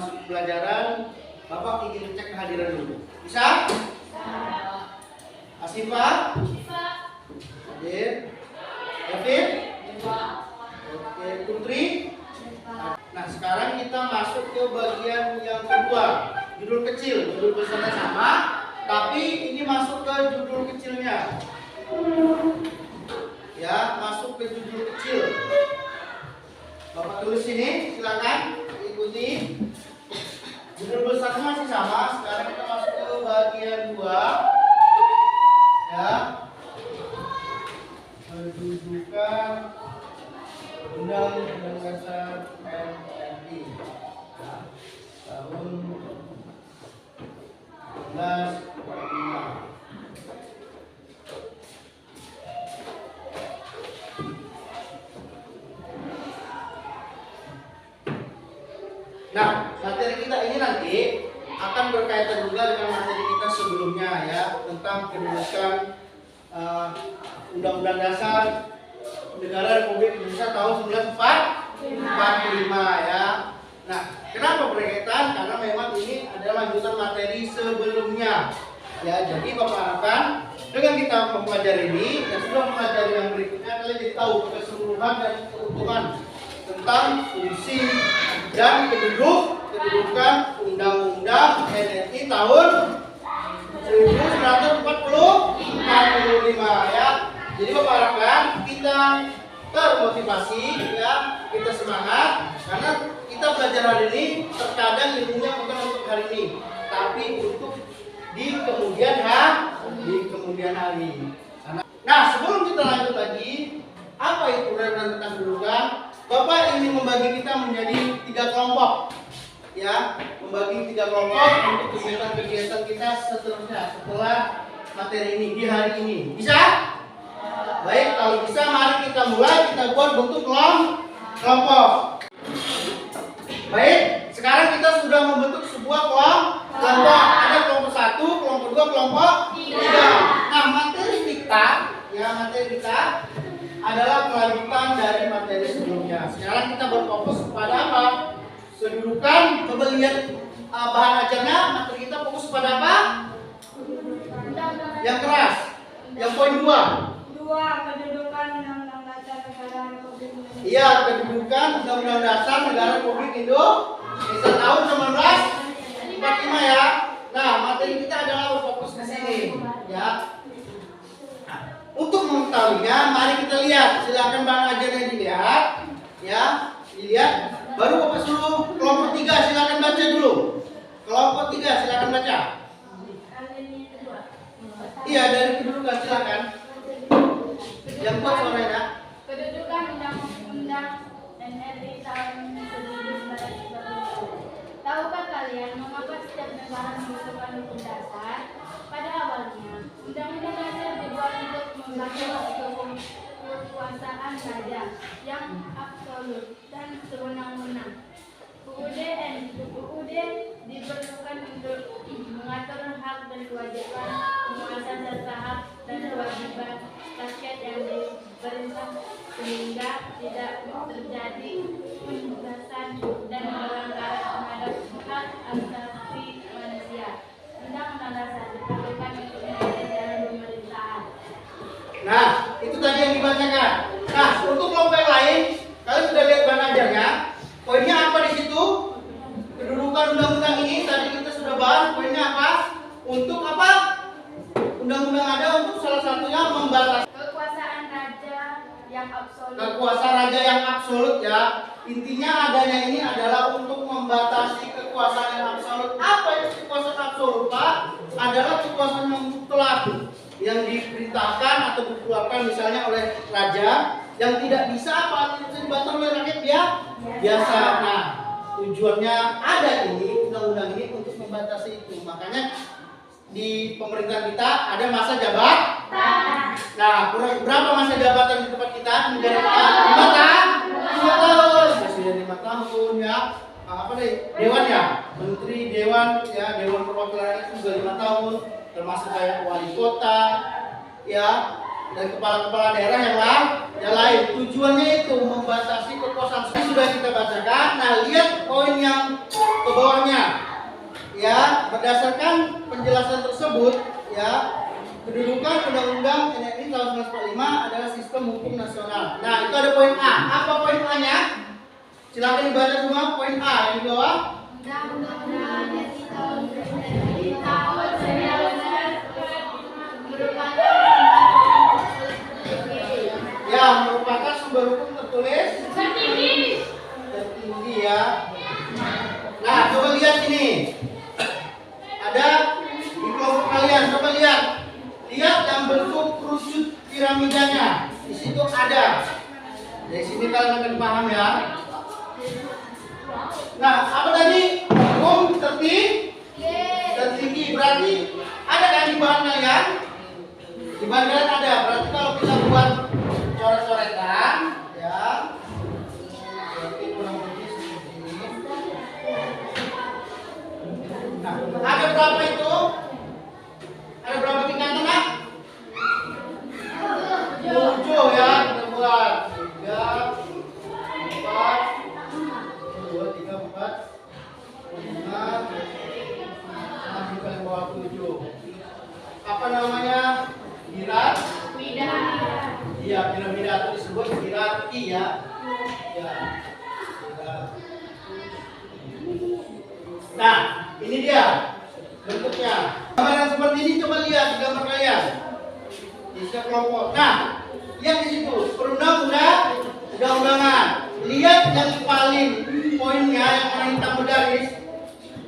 masuk pelajaran, Bapak ingin cek kehadiran dulu. Bisa? Asifa? Hadir. David? Oke, Putri? Nah, sekarang kita masuk ke bagian yang kedua. Judul kecil, judul besarnya sama, tapi ini masuk ke judul kecilnya. Ya, masuk ke judul kecil. Bapak tulis ini, silakan ikuti. Judul besarnya masih sama. Sekarang kita masuk ke bagian 2. Ya. Kedudukan Undang-Undang Dasar RI tahun 1945. Nah, materi kita ini nanti akan berkaitan juga dengan materi kita sebelumnya ya, tentang kedudukan Undang-Undang Dasar Negara Republik Indonesia tahun 1945 ya. Nah, kenapa berkaitan? Karena memang ini adalah lanjutan materi sebelumnya. Ya, jadi Bapak harapkan dengan kita mempelajari ini dan sudah mempelajari yang berikutnya, kalian jadi tahu keseluruhan dan keutuhan tentang fungsi dan kedudukan Undang-Undang RI tahun 1945 ya. Jadi Bapak harapkan kita termotivasi ya, kita semangat karena kita belajar hari ini terkadang ilmunya bukan untuk hari ini, tapi untuk di kemudian hari. Nah, sebelum kita lanjut lagi, apa itu tentang kedudukan? Bapak ingin membagi kita menjadi 3 kelompok. Ya, membagi 3 kelompok untuk kegiatan-kegiatan kita seterusnya setelah materi ini di hari ini. Bisa? Baik, kalau bisa mari kita mulai, kita buat bentuk kelompok. Baik, sekarang kita sudah membentuk sebuah kelompok. Ada kelompok 1, kelompok 2, kelompok 3. Nah, materi kita adalah kelanjutan dari materi sebelumnya. Sekarang kita berfokus kepada apa? Kedudukan. Coba lihat bahan ajarnya. Materi kita fokus pada apa? Yang keras. Yang poin 2. Kedudukan Undang-Undang Dasar Negara Republik Indonesia. Iya, kedudukan Undang-Undang Dasar Negara Republik Indonesia tahun 1945 ya. Nah, materi kita adalah berfokus di sini ya. Untuk mengetahuinya, mari kita lihat. Silakan bahan ajarnya dilihat ya. Dilihat. Baru Bapak suruh kelompok 3 silakan baca dulu. Kelompok 3 silakan baca. Iya, dari kedudukan silakan. Yang kuat suaranya. Kedudukan Undang-Undang NRI tahun 1945. Tahukah kalian mengapa setiap negara membutuhkan hukum dasar? Pada awalnya, Undang-Undang Dasar dibuat untuk membatasi kekuasaan raja yang absolut dan sewenang-wenang. UUD diperlukan untuk mengatur hak dan kewajiban penguasa serta hak dan kewajiban rakyat yang diperintah sehingga tidak terjadi penindasan dan pelanggaran terhadap hak asasi manusia. Undang-Undang Dasar diperlukan untuk menjadi jalan pemerintahan. Nah, itu tadi yang dibacakan. Nah, untuk kelompok yang lain, kalian sudah lihat bahan ajarnya. Poinnya apa di situ? Kedudukan undang-undang ini tadi kita sudah bahas. Poinnya apa? Untuk apa? Undang-undang ada untuk salah satunya membatasi Kekuasaan raja yang absolut. kekuasaan raja yang absolut ya. Intinya adanya ini adalah untuk membatasi kekuasaan yang absolut. Apa itu kekuasaan absolut, Pak? Adalah kekuasaan yang mutlak yang diperintahkan atau dikeluarkan misalnya oleh raja yang tidak bisa apa tidak bisa dibantu oleh rakyat biasa. Nah, tujuannya ada ini undang-undang ini untuk membatasi itu. Makanya di pemerintahan kita ada masa jabatan. Nah, berapa masa jabatan di tempat kita negara kita? 5 tahun. Presiden 5 tahun ya. Apa nih? Dewan ya, menteri dewan ya, dewan perwakilan itu juga 5 tahun. Termasuk kayak wali kota ya, dan kepala-kepala daerah yang lain. Tujuannya itu membatasi kekuasaan. Sudah kita bacakan. Nah, lihat poin yang ke bawahnya. Ya, berdasarkan penjelasan tersebut, ya, kedudukan Undang-Undang NRI tahun 1945 adalah sistem hukum nasional. Nah, itu ada poin A. Apa poin A-nya? Silakan dibaca semua poin A yang di bawah. Undang-Undang NRI tahun 1945 merupakan Ya, merupakan sumber hukum tertulis tertinggi. tertinggi ya. Nah, coba lihat sini. Ada di kelompok kalian, coba lihat. Lihat yang bentuk kerucut piramidanya. Di situ ada. Dari sini kalian akan paham ya. Nah, apa tadi? Hukum tertinggi. Berarti ada kan di bahan kalian? Di bahan kalian ada. Berarti kalau kita buat coret-coretan, ya. Berarti kurang lebih seperti ini. Nah, ada berapa itu? Ada berapa tingkatan, Nak? 7 ya, kita buat 3, 4, 2, 3, 4, 5, 6 dikali bawah 7. Apa namanya? Iya, piramida atau disebut hierarki ya. Ya. Nah, ini dia bentuknya. Gambar yang seperti ini coba lihat di gambar kalian. Di setiap kelompok. Nah, lihat di situ undang-undangan. Lihat yang paling poinnya yang warna hitam bergaris,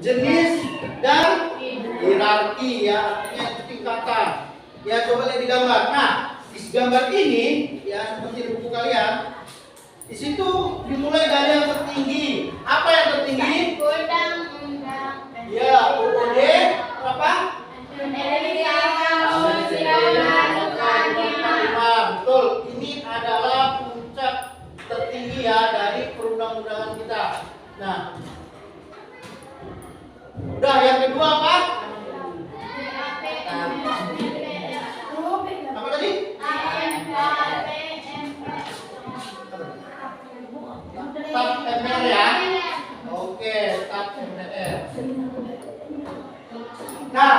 jenis dan hierarki ya, artinya tingkatan. Ya, coba lihat di gambar. Nah, di gambar ini ya seperti di buku kalian. Di situ dimulai dari yang tertinggi. Apa yang tertinggi? Undang-undang. Ya, UUD apa? Betul. Ini adalah puncak tertinggi ya dari perundang-undangan kita. Nah, udah yang kedua apa? Apa tadi? Tap MPR ya. Oke, tap MPR. Nah,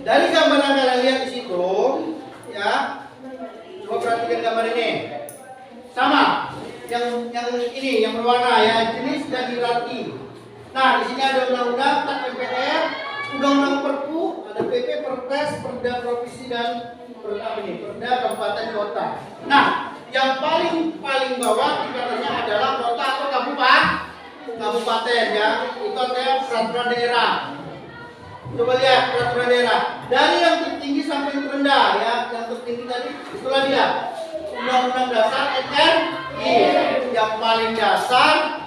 dari gambar yang kalian lihat di situ, ya, coba perhatikan gambar ini. Sama, yang ini yang berwarna ya, jenis dan hierarki. Nah, di sini ada undang-undang, tap MPR, undang-undang Perpu, ada PP, Perpres, Perda provinsi dan Perda kabupaten kota. Nah, yang paling bawah tingkatannya adalah kota atau kabupaten ya. Itu adalah peraturan daerah. Coba lihat peraturan daerah. Dari yang tertinggi sampai yang terendah ya. Yang tertinggi tadi itulah dia. Undang-Undang Dasar NRI. Yang paling dasar,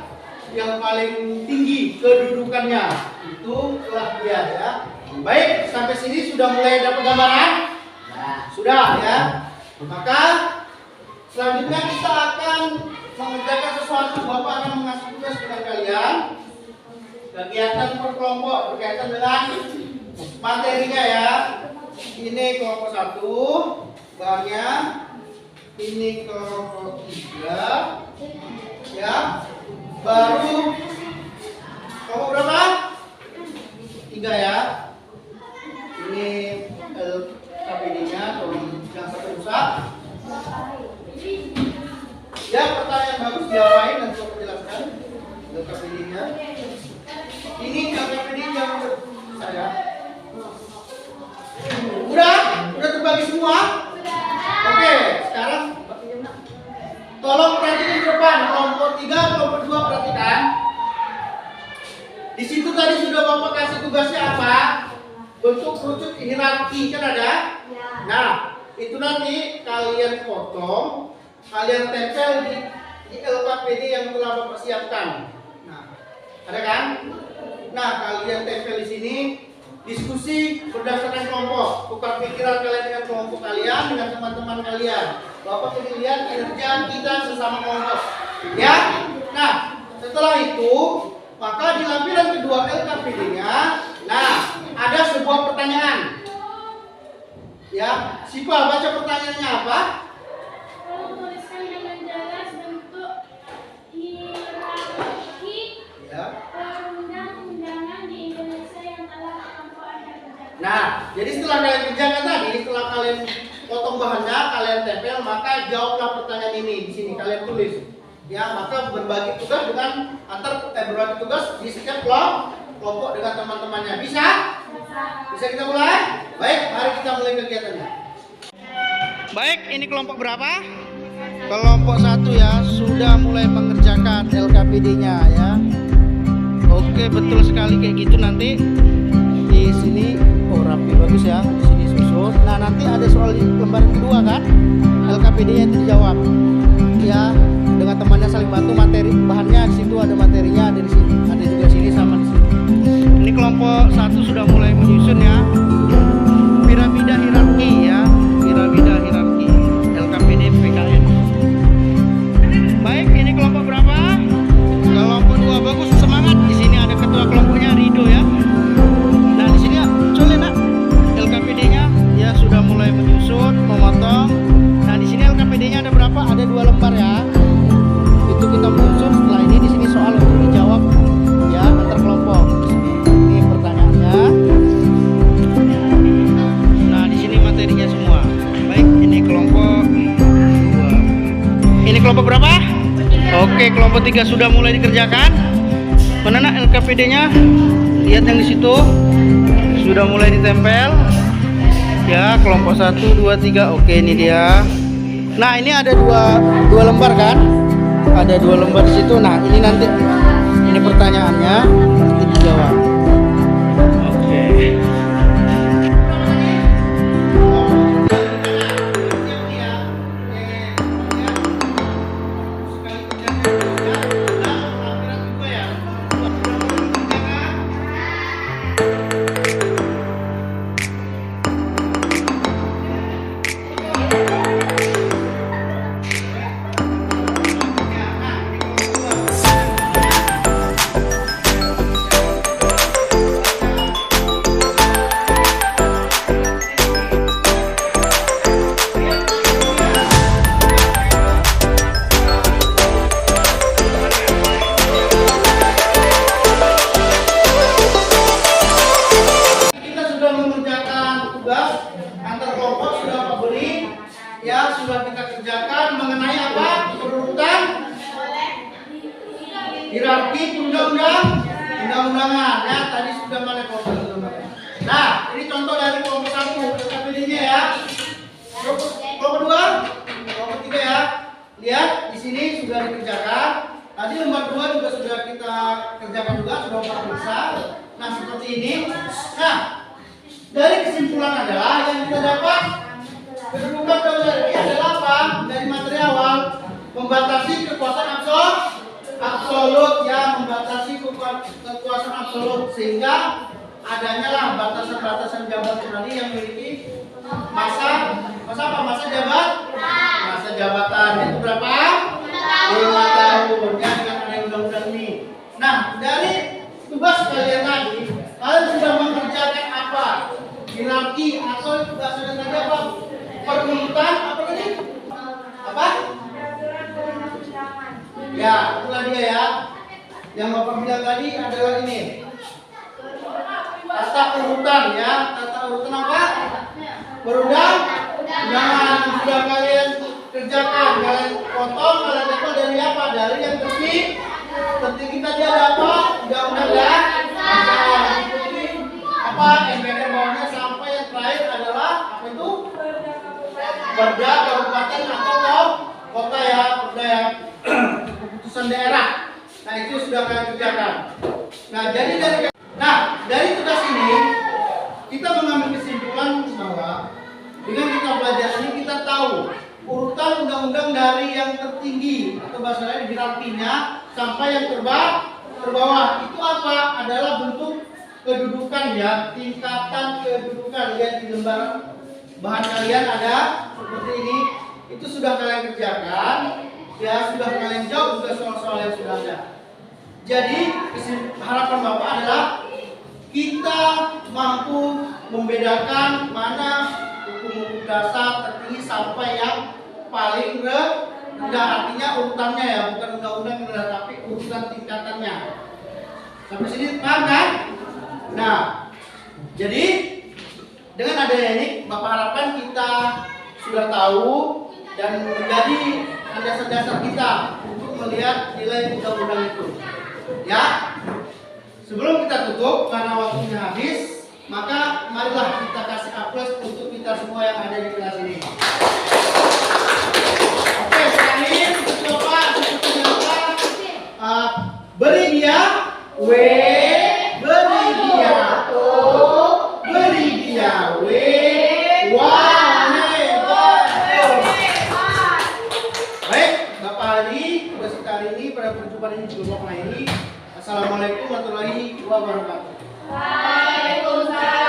yang paling tinggi kedudukannya. Itu telah dia ya. Baik, sampai sini sudah mulai dapat gambaran? Sudah ya. Maka selanjutnya kita akan mengerjakan sesuatu. Bapak akan mengasih tugas kepada kalian. Kegiatan per kelompok berkaitan dengan materinya ya. Ini kelompok 1 bahannya. Ini kelompok 3 ya. Baru kelompok berapa? 3 ya. Ini LKPD-nya atau yang satu rusak. Ya, pertanyaan bagus diapain dan coba jelaskan LKPD-nya. Ini LKPD yang saya. Udah terbagi semua? Oke, sekarang tolong perhatikan ke depan. Kelompok 3, kelompok 2 perhatikan. Di situ tadi sudah Bapak kasih tugasnya apa? Bentuk kerucut hierarki kan ada? Nah, itu nanti kalian potong, kalian tempel di LKPD yang telah Bapak siapkan. Nah, ada kan? Nah, kalian tempel di sini, diskusi berdasarkan kelompok, tukar pikiran kalian dengan kelompok kalian, dengan teman-teman kalian. Bapak ingin lihat kinerja kita sesama kelompok. Ya? Nah, setelah itu, maka di lampiran kedua LKPD-nya, nah, ada sebuah pertanyaan. Ya, Sipa baca pertanyaannya apa? Tuliskan dengan jelas bentuk hierarki Ya. Nah, jadi setelah kalian kerjakan tadi, setelah kalian potong bahannya, kalian tempel, maka jawablah pertanyaan ini di sini kalian tulis. Ya, maka berbagi tugas dengan berbagi tugas di setiap kelompok dengan teman-temannya. Bisa? Bisa kita mulai? Baik, mari kita mulai kegiatannya. Baik, ini kelompok berapa? Kelompok 1 ya, sudah mulai mengerjakan LKPD-nya ya. Oke, betul sekali kayak gitu nanti. Di sini rapi bagus ya, di sini susun. Nah, nanti ada soal lembaran kedua kan, LKPD-nya itu dijawab ya, dengan temannya saling bantu. Materi bahannya di situ ada, materinya ada di sini, ada juga sini sama di sini. Ini kelompok 1 sudah mulai menyusun ya, piramida hierarki ya, piramida hierarki LKPD PKN. Baik, ini kelompok berapa? Kelompok 2, bagus, semangat. Di sini ada ketua kelompoknya Rido ya. Nah, di sini ya, coba nak LKPD-nya ya sudah mulai menyusun, memotong. Nah, di sini LKPD-nya ada berapa? Ada 2 lembar ya. Itu kita menyusun. Setelah ini di sini soal untuk dijawab ya antar kelompok. Di sini ini pertanyaannya. Nah, di sini materinya semua. Baik, ini kelompok 2. Ini kelompok berapa? Oke, kelompok 3 sudah mulai dikerjakan. Mana nak LKPD-nya? Lihat yang di situ. Sudah mulai ditempel. Ya, kelompok 1, 2, 3. Oke, ini dia. Nah, ini ada dua lembar kan? Ada 2 lembar di situ. Nah, ini nanti ini pertanyaannya nanti dijawab. Oke. Ya, sudah kita kerjakan mengenai apa? Perurutan hierarki undang-undangan ya, tadi sudah mana kelompok. Nah, ini contoh dari kelompok 1 LKPD-nya ya. Kelompok 2, kelompok 3 ya. Lihat di sini sudah dikerjakan. Tadi lembar 2 juga sudah kita kerjakan juga, sudah besar. Nah, seperti ini. Nah, dari kesimpulan adalah yang kita dapat kedudukan PUJRI adalah apa? Dari materi awal, membatasi kekuasaan absolut ya, membatasi kekuasaan absolut, sehingga adanya lah batasan-batasan jabatan tadi yang memiliki masa jabatan itu berapa? 5 tahun ya, dengan ada undang-undang ini. Nah, dari tugas kalian tadi, kalian sudah mengerjakan apa? Hierarki atau tugasnya tadi apa? Perurutan apa tadi? Apa? Ya, itulah dia ya. Yang Bapak bilang tadi adalah ini. Tata urutan ya. Tata urutan apa? Perundang. Jangan sudah kalian kerjakan, kalian potong, kalian dapat dari apa? Dari yang tertinggi tadi ada apa? Undang-undang ya. Apa? MPR bawahnya sampai yang terakhir adalah apa itu? Perda kabupaten atau kota ya, perda ya, keputusan daerah. Nah, itu sudah kalian kerjakan. Nah, dari tugas ini kita mengambil kesimpulan bahwa dengan kita belajar ini kita tahu urutan undang-undang dari yang tertinggi atau bahasa lain hierarkinya sampai yang terbawah itu apa? Adalah bentuk kedudukan ya, tingkatan kedudukan. Lihat di lembar bahan kalian ada seperti ini. Itu sudah kalian kerjakan ya, sudah kalian jawab juga soal-soal yang sudah ada. Jadi harapan Bapak adalah kita mampu membedakan mana hukum dasar tertinggi sampai yang paling rendah, artinya urutannya ya, bukan undang-undang yang rendah tapi urutan tingkatannya. Sampai sini paham kan? Nah, jadi dengan adanya ini, Bapak harapkan kita sudah tahu dan menjadi dasar-dasar kita untuk melihat nilai undang-undang itu. Ya, sebelum kita tutup karena waktunya habis, maka marilah kita kasih aplaus untuk kita semua yang ada di kelas ini. Oke, terakhir Bapak beri dia W, beri dia O, beri dia W, baik, Bapak Ali, tugas kita hari ini pada perjumpaan ini cukup mengakhiri. Assalamualaikum warahmatullahi wabarakatuh. Waalaikumsalam.